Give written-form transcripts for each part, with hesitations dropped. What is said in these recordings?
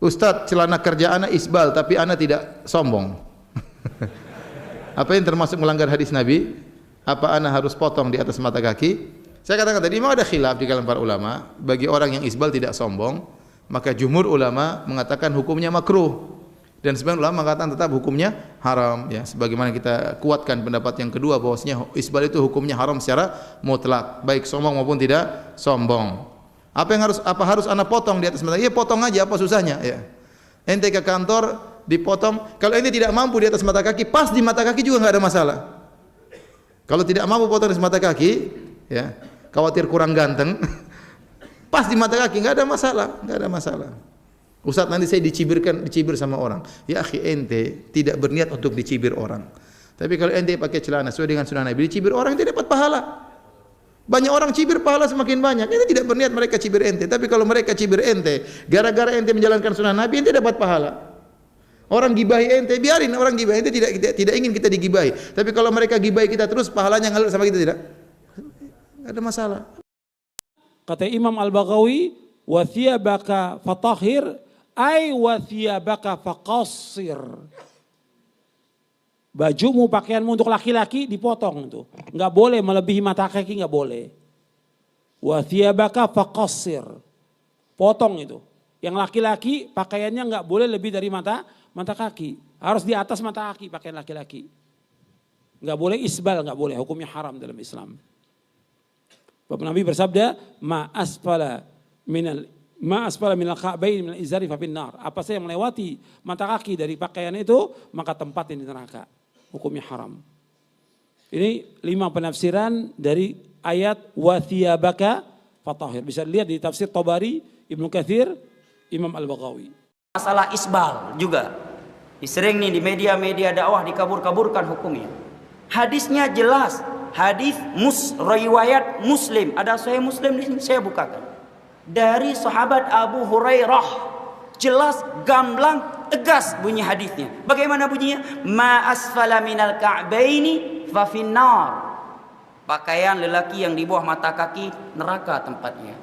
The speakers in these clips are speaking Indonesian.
Ustadz, celana kerja ana isbal tapi ana tidak sombong. Apa yang termasuk melanggar hadis Nabi? Apa ana harus potong di atas mata kaki? Saya katakan tadi memang ada khilaf di kalangan para ulama. Bagi orang yang isbal tidak sombong, maka jumhur ulama mengatakan hukumnya makruh. Dan sebagian ulama mengatakan tetap hukumnya haram. Ya, sebagaimana kita kuatkan pendapat yang kedua bahwasanya isbal itu hukumnya haram secara mutlak, baik sombong maupun tidak sombong. Apa harus ana potong di atas mata? Iya, potong aja, apa susahnya, ya. Ente ke kantor dipotong, kalau ente tidak mampu di atas mata kaki, pas di mata kaki juga enggak ada masalah. Kalau tidak mampu potong di atas mata kaki, ya, khawatir kurang ganteng, pas di mata kaki enggak ada masalah, enggak ada masalah. Ustaz, nanti saya dicibir sama orang. Ya akhi, ente tidak berniat untuk dicibir orang. Tapi kalau ente pakai celana sesuai dengan sunnah Nabi, dicibir orang ente dapat pahala. Banyak orang cibir, pahala semakin banyak. Ente tidak berniat mereka cibir ente, tapi kalau mereka cibir ente gara-gara ente menjalankan sunnah Nabi, ente dapat pahala. Orang gibahi ente, biarin orang gibahi ente, tidak ingin kita digibahi. Tapi kalau mereka gibahi kita terus, pahalanya ngalir sama kita, tidak ada masalah. Kata Imam Al-Baghawi, wa thiyabaka fatahhir ay wa thiyabaka faqassir. Bajumu, pakaianmu untuk laki-laki dipotong tuh. Enggak boleh melebihi mata kaki, enggak boleh. Wa thiyabaka faqassir. Potong itu. Yang laki-laki pakaiannya enggak boleh lebih dari mata kaki. Harus di atas mata kaki pakaian laki-laki. Enggak boleh isbal, enggak boleh. Hukumnya haram dalam Islam. Bapak Nabi bersabda, ma asfala minal ka'bain minal izari fa finnar. Apa saja yang melewati mata kaki dari pakaian itu, maka tempatnya di neraka. Hukumnya haram. Ini 5 penafsiran dari ayat wa thiyabaka fatahhir. Bisa dilihat di tafsir Tabari, Ibnu Katsir, Imam Al-Baghawi. Masalah isbal juga sering nih di media-media dakwah dikabur-kaburkan hukumnya. Hadisnya jelas, hadis riwayat Muslim. Ada Sahih Muslim di sini, saya bukakan. Dari sahabat Abu Hurairah. Jelas, gamblang, tegas bunyi hadisnya. Bagaimana bunyinya? Ma asfala minal ka'baini fa finnar. Pakaian lelaki yang di bawah mata kaki neraka tempatnya.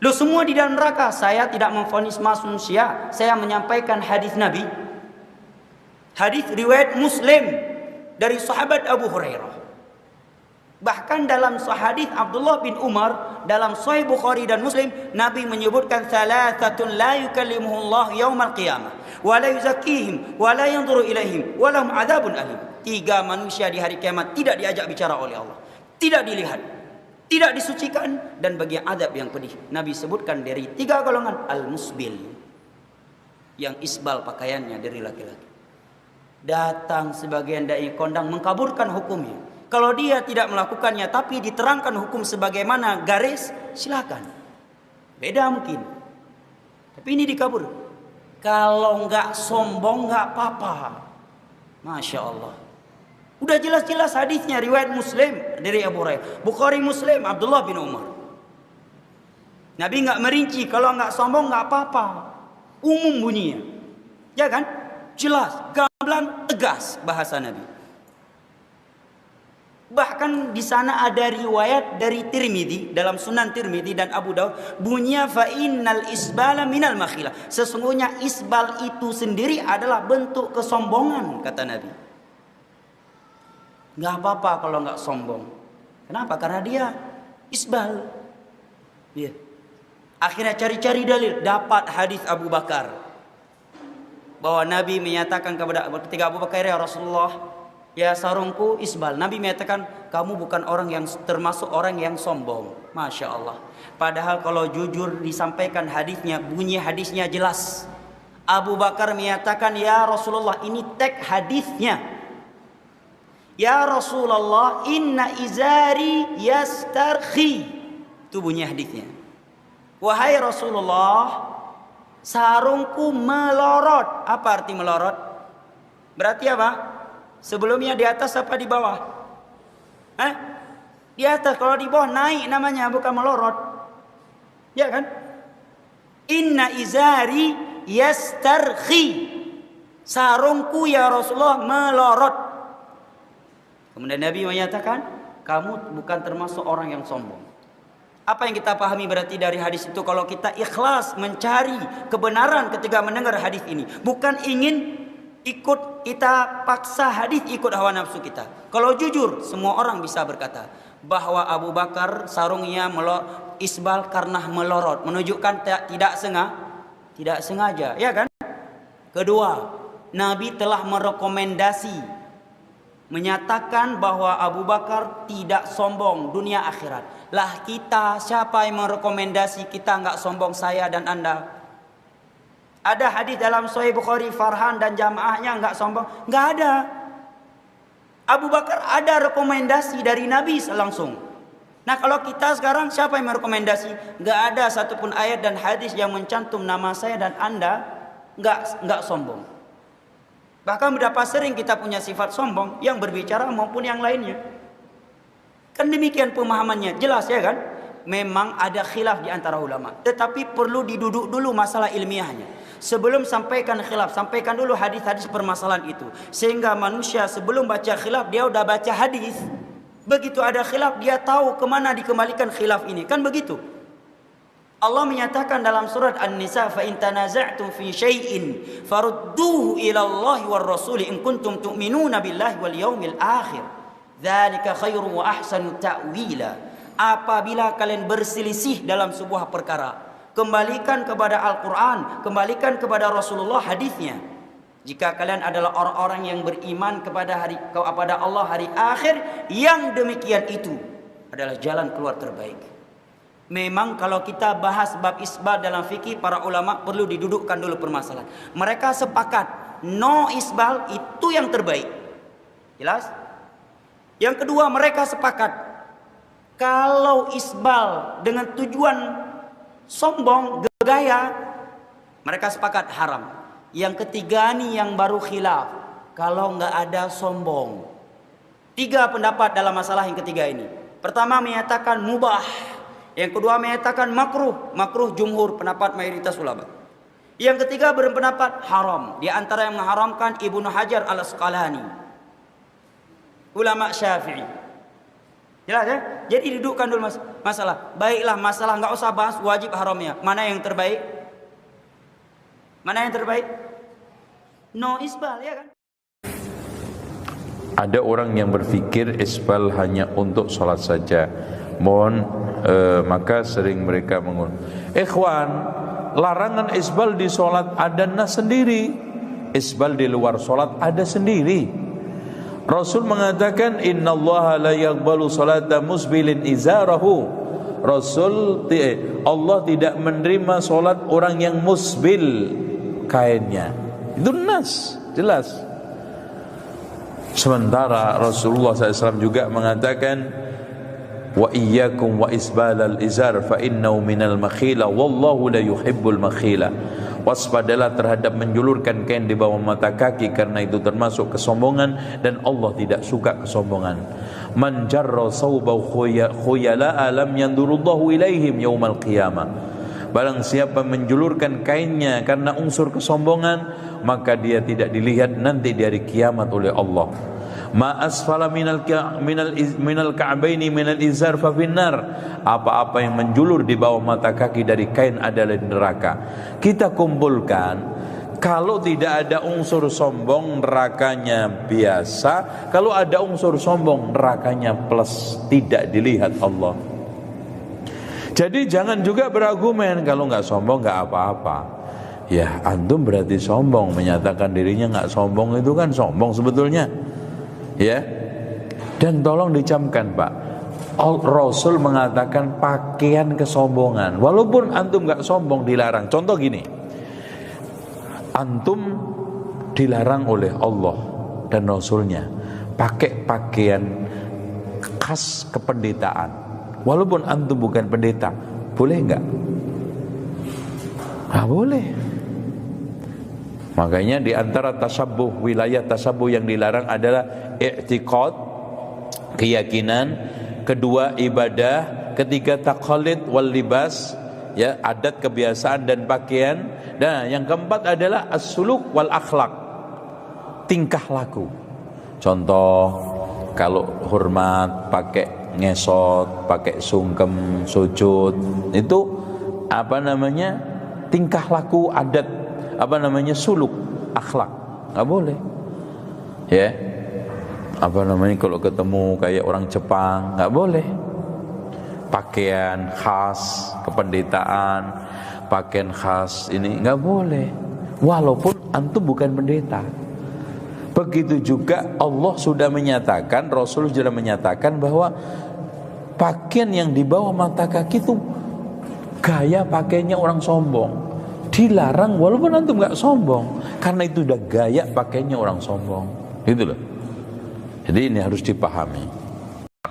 Loh, semua di dalam neraka. Saya tidak memvonis manusia, saya menyampaikan hadis Nabi. Hadis riwayat Muslim dari sahabat Abu Hurairah. Bahkan dalam hadis Abdullah bin Umar dalam Sahih Bukhari dan Muslim, Nabi menyebutkan thalathatun la yukallimuhullah yaumal qiyamah wa la yuzakkihim wa la yanzuru ilaihim wa lahum adzabun alim. 3 manusia di hari kiamat tidak diajak bicara oleh Allah, tidak dilihat, tidak disucikan, dan bagi azab yang pedih. Nabi sebutkan dari 3 golongan, al-musbil, yang isbal pakaiannya dari laki-laki. Datang sebagian dai kondang mengkaburkan hukumnya. Kalau dia tidak melakukannya tapi diterangkan hukum sebagaimana garis, silakan. Beda mungkin. Tapi ini dikabur. Kalau enggak sombong enggak apa-apa. Masya Allah. Udah jelas-jelas hadisnya riwayat Muslim dari Abu Hurairah. Bukhari Muslim Abdullah bin Umar. Nabi enggak merinci, kalau enggak sombong enggak apa-apa. Umum bunyinya. Ya kan? Jelas, gamblang, tegas bahasa Nabi. Bahkan di sana ada riwayat dari Tirmidzi dalam Sunan Tirmidzi dan Abu Daud, bunyinya fa innal isbala minal makhilah. Sesungguhnya isbal itu sendiri adalah bentuk kesombongan, kata Nabi. Enggak apa-apa kalau enggak sombong. Kenapa? Karena dia isbal. Dia. Akhirnya cari-cari dalil, dapat hadis Abu Bakar bahwa Nabi menyatakan ketika Abu Bakar, ya Rasulullah, ya sarungku isbal. Nabi menyatakan kamu bukan orang yang termasuk orang yang sombong. Masya Allah. Padahal kalau jujur disampaikan hadisnya, bunyi hadisnya jelas. Abu Bakar menyatakan, ya Rasulullah, ini teks hadisnya. Ya Rasulullah, inna izari yastarkhi. Itu bunyi hadisnya. Wahai Rasulullah, sarungku melorot. Apa arti melorot? Berarti apa? Sebelumnya di atas apa di bawah? Di atas. Kalau di bawah naik namanya, bukan melorot. Ya kan? Inna izari yastarkhi. Sarungku ya Rasulullah melorot. Kemudian Nabi menyatakan, kamu bukan termasuk orang yang sombong. Apa yang kita pahami berarti dari hadis itu? Kalau kita ikhlas mencari kebenaran ketika mendengar hadis ini, bukan ingin ikut, kita paksa hadis ikut hawa nafsu kita. Kalau jujur, semua orang bisa berkata bahwa Abu Bakar sarungnya isbal karena melorot, menunjukkan tidak sengaja, ya kan? Kedua, Nabi telah merekomendasi, menyatakan bahwa Abu Bakar tidak sombong dunia akhirat. Lah kita, siapa yang merekomendasi kita nggak sombong, saya dan Anda? Ada hadis dalam Sahih Bukhari, Farhan dan jamaahnya nggak sombong? Nggak ada. Abu Bakar ada rekomendasi dari Nabi langsung. Nah kalau kita sekarang, siapa yang merekomendasi? Nggak ada satupun ayat dan hadis yang mencantum nama saya dan Anda nggak sombong. Bahkan berapa sering kita punya sifat sombong, yang berbicara maupun yang lainnya. Kan demikian pemahamannya, jelas ya kan? Memang ada khilaf di antara ulama, tetapi perlu diduduk dulu masalah ilmiahnya. Sebelum sampaikan khilaf, sampaikan dulu hadis-hadis permasalahan itu. Sehingga manusia sebelum baca khilaf, dia udah baca hadis. Begitu ada khilaf, dia tahu kemana dikembalikan khilaf ini. Kan begitu. Allah menyatakan dalam surat An-Nisa, fa in tanaza'tum fi syai'in farudduhu ila Allah war rasul in kuntum tu'minuna billahi wal yaumil akhir. Dzalika khairu wa ahsanu ta'wila. Apabila kalian berselisih dalam sebuah perkara, kembalikan kepada Al-Qur'an, kembalikan kepada Rasulullah hadisnya. Jika kalian adalah orang-orang yang beriman kepada Allah hari akhir, yang demikian itu adalah jalan keluar terbaik. Memang kalau kita bahas bab isbal dalam fikih, para ulama perlu didudukkan dulu permasalahan. Mereka sepakat no isbal itu yang terbaik. Jelas? Yang kedua, mereka sepakat kalau isbal dengan tujuan sombong, gaya, mereka sepakat haram. Yang ketiga nih yang baru khilaf, kalau nggak ada sombong. 3 pendapat dalam masalah yang ketiga ini. Pertama menyatakan mubah. Yang kedua menyatakan makruh jumhur, pendapat mayoritas ulama. Yang ketiga berpendapat haram. Di antara yang mengharamkan Ibnu Hajar Al-Asqalani, ulama Syafi'i. Jelas ya? Jadi dudukkan dulu masalah. Baiklah, masalah nggak usah bahas wajib haramnya. Mana yang terbaik? Mana yang terbaik? No isbal, ya kan? Ada orang yang berpikir isbal hanya untuk sholat saja. Maka sering mereka mengulang. Ikhwan, larangan isbal di sholat ada nas sendiri. Isbal di luar sholat ada sendiri. Rasul mengatakan innallaha la yaqbalu salata musbilin izarahu. Allah tidak menerima sholat orang yang musbil kainnya. Itu nas, jelas. Sementara Rasulullah SAW juga mengatakan wa iyyakum wa isbalal izar fa innahu minal makhila wallahu la yuhibbul makhila. Waspadalah terhadap menjulurkan kain di bawah mata kaki, karena itu termasuk kesombongan dan Allah tidak suka kesombongan. Man jarra sawbahu khuyala lam yandurullahu ilaihim yaumal qiyamah. Barang siapa menjulurkan kainnya karena unsur kesombongan, maka dia tidak dilihat nanti di hari kiamat oleh Allah. Ma asfala minal ka'baini minal izar fa finnar. Apa-apa yang menjulur di bawah mata kaki dari kain adalah di neraka. Kita kumpulkan, kalau tidak ada unsur sombong nerakanya biasa, kalau ada unsur sombong nerakanya plus, tidak dilihat Allah. Jadi jangan juga berargumen kalau nggak sombong nggak apa-apa. Ya antum berarti sombong, menyatakan dirinya nggak sombong itu kan sombong sebetulnya. Ya, dan tolong dicamkan Pak, Rasul mengatakan pakaian kesombongan. Walaupun antum gak sombong dilarang. Contoh gini, antum dilarang oleh Allah dan Rasulnya pakai pakaian khas kependetaan. Walaupun antum bukan pendeta, boleh nggak? Ah boleh. Makanya di antara tasabbuh, wilayah tasabbuh yang dilarang adalah i'tiqad, keyakinan, kedua ibadah, ketiga taqalid wal libas, ya, adat kebiasaan dan pakaian, dan yang keempat adalah as-suluk wal akhlak, tingkah laku. Contoh, kalau hormat pakai ngesot, pakai sungkem, sujud, itu apa namanya, tingkah laku adat, apa namanya, suluk, akhlak, nggak boleh. Ya, apa namanya, kalau ketemu kayak orang Jepang nggak boleh. Pakaian khas kependetaan, pakaian khas ini nggak boleh, walaupun antum bukan pendeta. Begitu juga Allah sudah menyatakan, Rasul sudah menyatakan bahwa pakaian yang di bawah mata kaki itu gaya pakainya orang sombong, dilarang walaupun antum nggak sombong, karena itu udah gaya pakainya orang sombong, gitu loh. Jadi ini harus dipahami.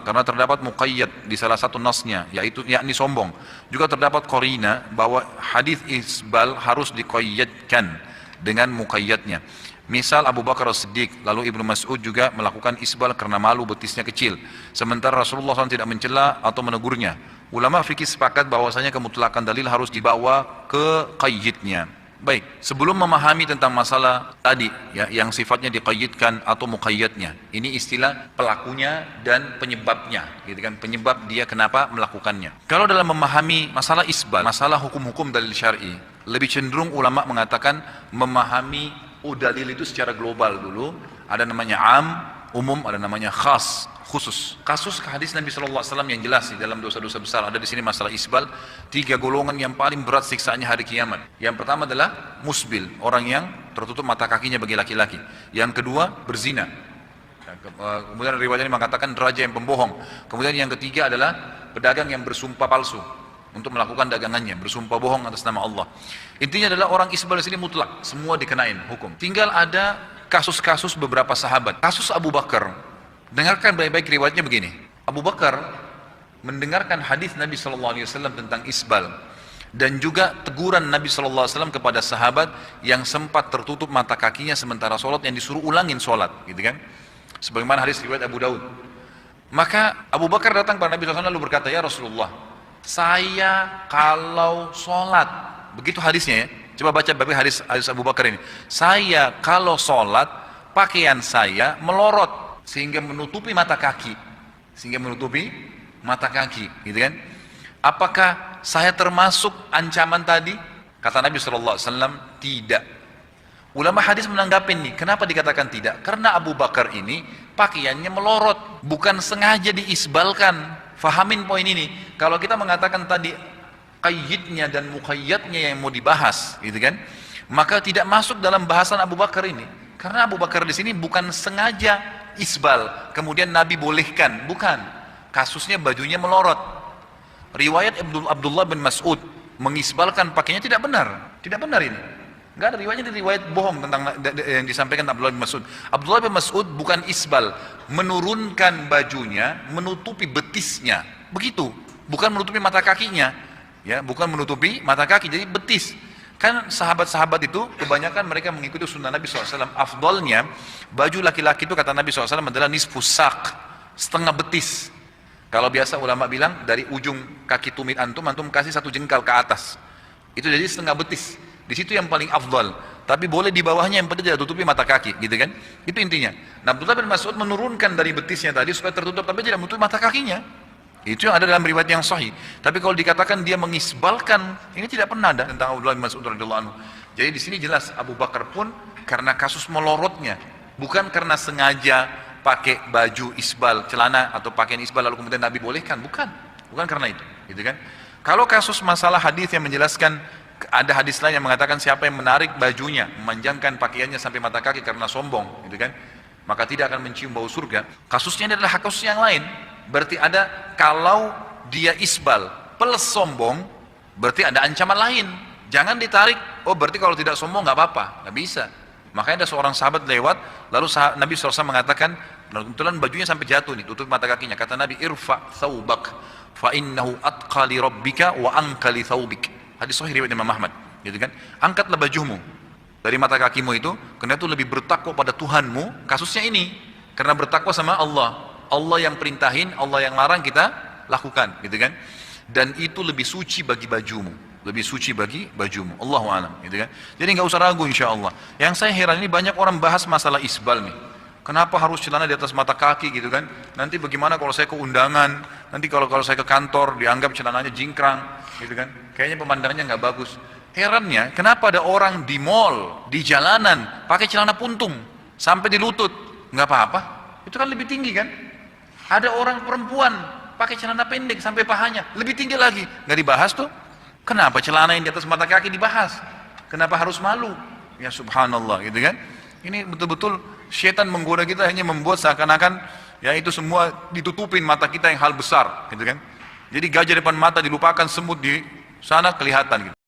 Karena terdapat muqayyad di salah satu nasnya, yaitu yakni sombong. Juga terdapat qarina bahwa hadis isbal harus diqayyadkan dengan muqayyadnya. Misal Abu Bakar As-Siddiq, lalu Ibnu Mas'ud juga melakukan isbal karena malu betisnya kecil. Sementara Rasulullah SAW tidak mencela atau menegurnya. Ulama fikih sepakat bahwasanya kemutlakan dalil harus dibawa ke qayyidnya. Baik, sebelum memahami tentang masalah tadi ya, yang sifatnya diqayyidkan atau muqayyadnya, ini istilah pelakunya dan penyebabnya, gitu kan, penyebab dia kenapa melakukannya. Kalau dalam memahami masalah isbal, masalah hukum-hukum dalil syar'i, lebih cenderung ulama mengatakan memahami dalil itu secara global dulu. Ada namanya am, umum, ada namanya khas, khusus. Kasus hadis Nabi SAW yang jelas di dalam dosa-dosa besar, ada di sini masalah isbal. 3 golongan yang paling berat siksaannya hari kiamat. Yang pertama adalah musbil, orang yang tertutup mata kakinya bagi laki-laki. Yang kedua berzina. Kemudian riwayat ini mengatakan raja yang pembohong. Kemudian yang ketiga adalah pedagang yang bersumpah palsu untuk melakukan dagangannya, bersumpah bohong atas nama Allah. Intinya adalah orang isbal di sini mutlak, semua dikenain hukum. Tinggal ada kasus-kasus beberapa sahabat. Kasus Abu Bakar, dengarkan baik-baik riwayatnya begini. Abu Bakar mendengarkan hadis Nabi SAW tentang isbal dan juga teguran Nabi SAW kepada sahabat yang sempat tertutup mata kakinya sementara sholat, yang disuruh ulangin sholat, gitu kan? Sebagaimana hadis riwayat Abu Daud. Maka Abu Bakar datang kepada Nabi SAW lalu berkata, ya Rasulullah, saya kalau sholat, begitu hadisnya ya, coba baca baik hadis Abu Bakar ini. Saya kalau sholat, pakaian saya melorot sehingga menutupi mata kaki, gitu kan? Apakah saya termasuk ancaman tadi? Kata Nabi SAW, tidak. Ulama hadis menanggapi ini, kenapa dikatakan tidak? Karena Abu Bakar ini pakaiannya melorot, bukan sengaja diisbalkan. Fahamin poin ini. Kalau kita mengatakan tadi qayyidnya dan muqayyadnya yang mau dibahas, gitu kan? Maka tidak masuk dalam bahasan Abu Bakar ini. Karena Abu Bakar di sini bukan sengaja isbal, kemudian Nabi bolehkan, bukan. Kasusnya bajunya melorot. Riwayat Abdullah bin Mas'ud mengisbalkan pakainya tidak benar. Tidak benar ini. Enggak ada riwayatnya, riwayat bohong tentang yang disampaikan Abdullah bin Mas'ud. Abdullah bin Mas'ud bukan isbal, menurunkan bajunya, menutupi betisnya. Begitu, bukan menutupi mata kakinya. Ya, bukan menutupi mata kaki, jadi betis. Kan sahabat-sahabat itu kebanyakan mereka mengikuti sunnah Nabi SAW. Afdalnya baju laki-laki itu kata Nabi SAW adalah nisfus sak, setengah betis. Kalau biasa ulama bilang dari ujung kaki tumit antum kasih 1 jengkal ke atas, itu jadi setengah betis. Di situ yang paling afdal. Tapi boleh di bawahnya, yang penting tidak tutupi mata kaki, gitu kan? Itu intinya. Nah, Abdullah bin Mas'ud menurunkan dari betisnya tadi supaya tertutup tapi tidak menutupi mata kakinya. Itu yang ada dalam riwayat yang sahih. Tapi kalau dikatakan dia mengisbalkan, ini tidak pernah ada tentang Abdullah bin Mas'ud radhiyallahu anhu. Jadi di sini jelas Abu Bakar pun karena kasus melorotnya, bukan karena sengaja pakai baju isbal, celana atau pakaian isbal lalu kemudian Nabi bolehkan, bukan karena itu, gitu kan? Kalau kasus masalah hadis yang menjelaskan, ada hadis lain yang mengatakan siapa yang menarik bajunya, memanjangkan pakaiannya sampai mata kaki karena sombong, gitu kan? Maka tidak akan mencium bau surga. Kasusnya adalah kasus yang lain. Berarti ada, kalau dia isbal plus sombong, berarti ada ancaman lain. Jangan ditarik, oh berarti kalau tidak sombong nggak apa-apa, nggak bisa. Makanya ada seorang sahabat lewat, lalu Nabi SAW mengatakan, kebetulan bajunya sampai jatuh nih, tutup mata kakinya. Kata Nabi, irfa thawbak, fa innahu atqa li rabbika wa anqa li thawbik. Hadis sahih riwayat Imam Ahmad, gitu kan? Angkatlah bajumu dari mata kakimu itu, karena itu lebih bertakwa pada Tuhanmu. Kasusnya ini, karena bertakwa sama Allah. Allah yang perintahin, Allah yang larang kita lakukan, gitu kan? Dan itu lebih suci bagi bajumu, Allahu a'lam, gitu kan? Jadi nggak usah ragu, insya Allah. Yang saya heran ini banyak orang bahas masalah isbal nih. Kenapa harus celana di atas mata kaki gitu kan? Nanti bagaimana kalau saya ke undangan? Nanti kalau saya ke kantor dianggap celananya jingkrang gitu kan? Kayaknya pemandangannya nggak bagus. Herannya, kenapa ada orang di mall, di jalanan pakai celana puntung sampai di lutut? Nggak apa-apa. Itu kan lebih tinggi kan? Ada orang perempuan pakai celana pendek sampai pahanya, lebih tinggi lagi. Nggak dibahas tuh? Kenapa celana yang di atas mata kaki dibahas? Kenapa harus malu? Ya subhanallah gitu kan. Ini betul-betul syaitan menggoda kita, hanya membuat seakan-akan ya itu semua ditutupin mata kita yang hal besar gitu kan. Jadi gajah depan mata dilupakan, semut di sana kelihatan gitu.